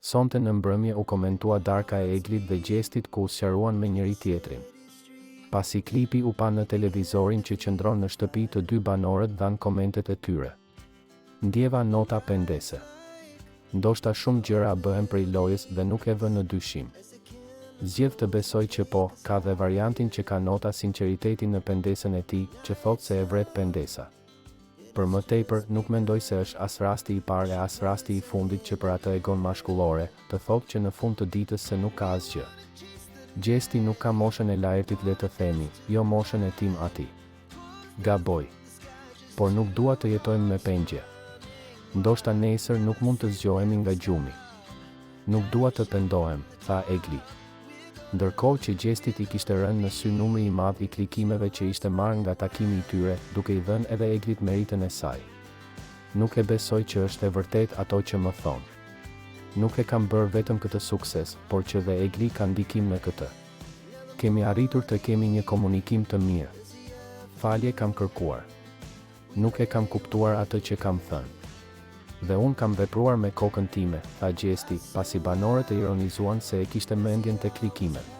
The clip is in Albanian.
Sonte në mbrëmje u komentua darka e Eglit dhe Gjestit ku sqaruan me njëri tjetrin. Pasi klipi u pa në televizorin që qëndron në shtëpi të dy banorët dhanë komentet e tyre. Ndjeva nota pendese. Ndoshta shumë gjëra bëhen prej lojës dhe nuk e vë në dyshim. Zgjedh të besoj që po, ka dhe variantin që ka nota sinqeriteti në pendesën e tij, që thot se e vret pendesa. Për më tepër, nuk mendoj se është as rasti i parë e as rasti i fundit që për atë egon mashkullore, të thotë që në fund të ditës se nuk ka asgjë. Gjesti nuk ka moshën e lajrtit le të themi, jo moshën e tim ati. Gaboj. Por nuk dua të jetojmë me pengje. Ndoshta nesër nuk mund të zgjohemi nga gjumi. Nuk dua të pendohem, tha Egli. Ndërkohë që Gjestit i kishte rënë në sy numri i madh i klikimeve që ishte marrë nga takimi i tyre, duke i dhënë edhe Eglit meritën e saj. Nuk e besoj që është e vërtet ato që më thonë. Nuk e kam bërë vetëm këtë sukses, por që dhe Egli ka ndikim në këtë. Kemi arritur të kemi një komunikim të mirë. Falje kam kërkuar. Nuk e kam kuptuar atë që kam thënë. Dhe unë kam vepruar me kokën time, tha Gjesti, pasi banorët e ironizuan se e kishte mendjen te klikimet.